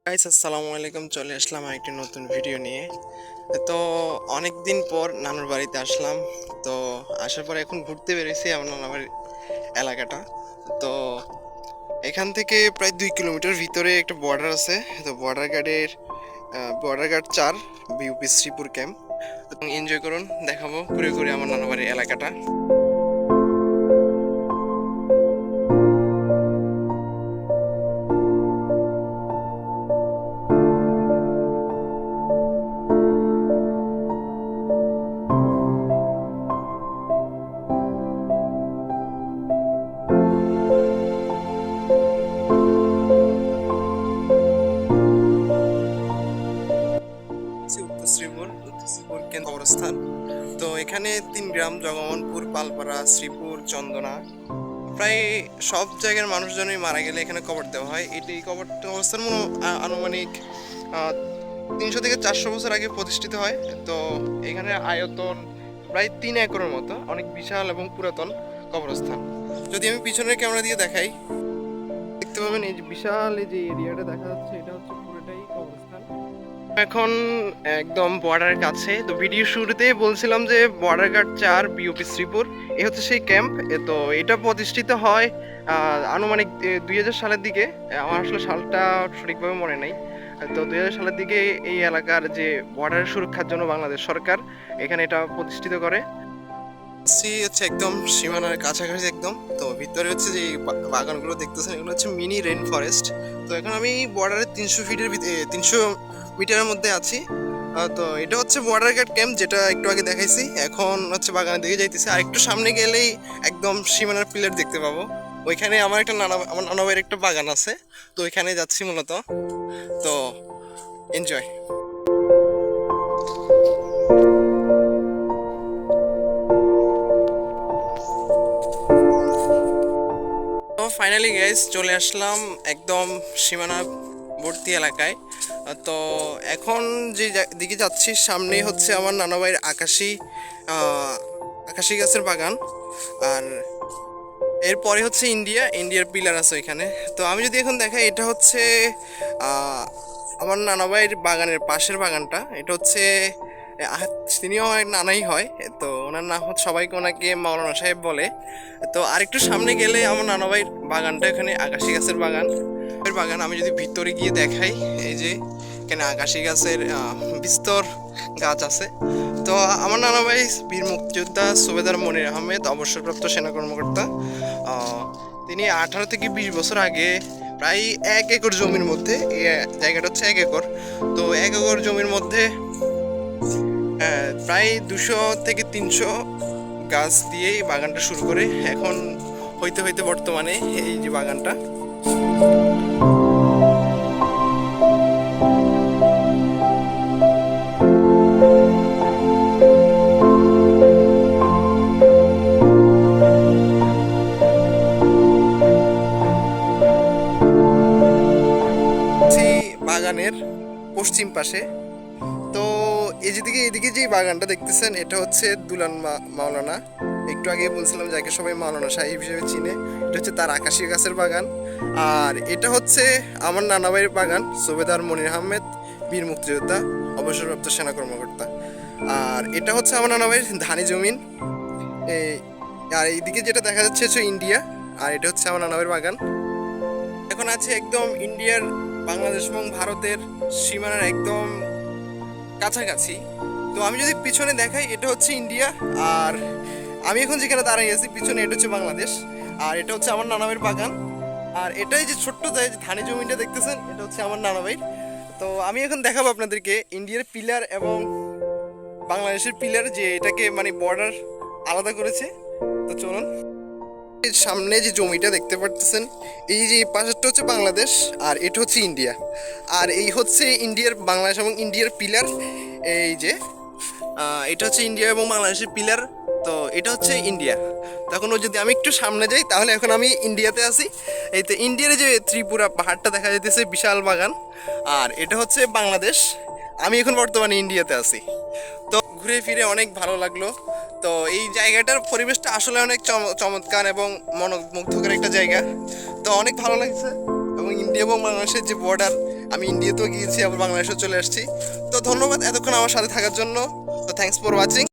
Guys আসসালামু আলাইকুম, চলে আসলাম আরেকটি নতুন ভিডিও নিয়ে। তো অনেক দিন পর নানুর বাড়িতে আসলাম। তো আসার পর এখন ঘুরতে বেরিয়েছি আমার এলাকাটা। তো এখান থেকে প্রায় 2 কিলোমিটার ভিতরে একটা বর্ডার আছে। তো বর্ডার গার্ড 4 বিউপি শ্রীপুর ক্যাম্প। এনজয় করুন, দেখাবো ঘুরে ঘুরে আমার নানুর বাড়ির এলাকাটা। উত্তর শ্রীপুর কেন্দ্র অবস্থান। তো এখানে 3 গ্রাম: জগমনপুর, পালপাড়া, শ্রীপুর, চন্দনা। প্রায় সব জায়গার মানুষজনই মারা গেলে এখানে কবর দেওয়া হয়। এই কবরটা অবস্থান আনুমানিক 300 থেকে 400 বছর আগে প্রতিষ্ঠিত হয়। তো এখানে আয়তন প্রায় 3 একরের মতো, অনেক বিশাল এবং পুরাতন কবরস্থান। যদি আমি পিছনের ক্যামেরা দিয়ে দেখাই, দেখতে পাবেন এই যে বিশাল এই যে এরিয়াটা দেখা যাচ্ছে, এটা হচ্ছে পুরোটাই কবরস্থান। এখন একদম বর্ডারের কাছে। তো ভিডিও শুরুতেই বলছিলাম যে বর্ডার গার্ড 4 বিওপি শ্রীপুর, এ হচ্ছে সেই ক্যাম্প। তো এটা প্রতিষ্ঠিত হয় আনুমানিক 2000 সালের দিকে। আমার আসলে সালটা সঠিকভাবে মনে নেই। তো 2000 সালের দিকে এই এলাকার যে বর্ডারের সুরক্ষার জন্য বাংলাদেশ সরকার এখানে এটা প্রতিষ্ঠিত করে। হচ্ছে একদম সীমানার কাছাকাছি একদম। তো ভিতরে হচ্ছে যে বাগানগুলো দেখতেছেন, এগুলো হচ্ছে মিনি রেন ফরেস্ট। তো এখন আমি বর্ডারের 300 মিটারের মধ্যে আছি। তো এটা হচ্ছে বর্ডার গার্ড ক্যাম্প, যেটা একটু আগে দেখাইছি। এখন হচ্ছে বাগানের দিকে যাইতেছি, আর একটু সামনে গেলেই একদম সীমানার পিলার দেখতে পাবো। ওইখানে আমার নানা ভাইয়ের একটা বাগান আছে, তো ওইখানে যাচ্ছি মূলত। তো এনজয়। তো ফাইনালি গাইস চলে আসলাম একদম সীমানাবর্তী এলাকায়। তো এখন যে দিকে যাচ্ছি, সামনেই হচ্ছে আমার নানা ভাইয়ের আকাশি গাছের বাগান। আর এরপরে হচ্ছে ইন্ডিয়ার পিলার আছে এখানে। তো আমি যদি এখন দেখাই, এটা হচ্ছে আহ, আমার নানা ভাইয়ের বাগানের পাশের বাগানটা। এটা হচ্ছে আহ, তিনিও আমার নানাই হয়। তো ওনার নাম হচ্ছে, সবাইকে ওনাকে মাওলানা সাহেব বলে। তো আরেকটু সামনে গেলে আমার নানা ভাইয়ের বাগানটা, এখানে আকাশি গাছের বাগান। আমি যদি ভিতরে গিয়ে দেখাই, এই যে এখানে আকাশি গাছের বিস্তর গাছ আছে। তো আমার নানা ভাই বীর মুক্তিযোদ্ধা সুবেদার মনির আহমেদ, অবসরপ্রাপ্ত সেনা কর্মকর্তা। তিনি 18 থেকে 20 বছর আগে প্রায় 1 একর জমির মধ্যে, এই জায়গাটা হচ্ছে 1 একর। তো 1 একর জমির মধ্যে প্রায় 200 থেকে 300 গাছ দিয়েই বাগানটা শুরু করে। এখন হইতে হইতে বর্তমানে এই যে বাগানটা। বাগানের পশ্চিম পাশে। তো এদিকে যে বাগানটা দেখতেছেন, এটা হচ্ছে দুলান মাওলানা। একটু আগে বলছিলাম যাকে সবাই মাওলানা সাহেব হিসেবে চিনে, এটা হচ্ছে তার আকাশি গাছের বাগান। আর এটা হচ্ছে আমার নানা ভাইয়ের বাগান, সুবেদার মনির আহমেদ, বীর মুক্তিযোদ্ধা, অবসরপ্রাপ্ত সেনা কর্মকর্তা। আর এটা হচ্ছে আমার নানা ভাইয়ের ধানি জমিন। এই আর এইদিকে যেটা দেখা যাচ্ছে হচ্ছে ইন্ডিয়া। আর এটা হচ্ছে আমার নানা ভাইয়ের বাগান। এখন আছে একদম ইন্ডিয়ার, বাংলাদেশ এবং ভারতের সীমানার একদম কাছাকাছি। তো আমি যদি পিছনে দেখাই, এটা হচ্ছে ইন্ডিয়া। আর আমি এখন যেখানে দাঁড়িয়ে আছি পিছনে, এটা হচ্ছে বাংলাদেশ। আর এটা হচ্ছে আমার নানা ভাইয়ের বাগান। আর এটাই যে ছোট্ট যে ধানি জমিটা দেখতেছেন, এটা হচ্ছে আমার নানা ভাইয়ের। তো আমি এখন দেখাবো আপনাদেরকে ইন্ডিয়ার পিলার এবং বাংলাদেশের পিলার, যে এটাকে মানে বর্ডার আলাদা করেছে। তো চলুন। সামনে যে জমিটা দেখতে পারতেছেন, এই যে পাশেরটা হচ্ছে বাংলাদেশ, আর এটা হচ্ছে ইন্ডিয়া। আর এই হচ্ছে বাংলাদেশ এবং ইন্ডিয়ার পিলার। এই যে এটা হচ্ছে ইন্ডিয়া এবং বাংলাদেশের পিলার। তো এটা হচ্ছে ইন্ডিয়া। তখন যদি আমি একটু সামনে যাই, তাহলে এখন আমি ইন্ডিয়াতে আছি। এই তো ইন্ডিয়ার যে ত্রিপুরা পাহাড়টা দেখা যাইতেছে, বিশাল বাগান। আর এটা হচ্ছে বাংলাদেশ। আমি এখন বর্তমানে ইন্ডিয়াতে আছি। তো ঘুরে ফিরে অনেক ভালো লাগলো। তো এই জায়গাটার পরিবেশটা আসলে অনেক চমৎকার এবং মনোমুগ্ধকর একটা জায়গা। তো অনেক ভালো লাগছে। এবং ইন্ডিয়া এবং বাংলাদেশের যে বর্ডার, আমি ইন্ডিয়াতেও গিয়েছি, আবার বাংলাদেশেও চলে আসছি। তো ধন্যবাদ এতক্ষণ আমার সাথে থাকার জন্য। তো থ্যাংকস ফর ওয়াচিং।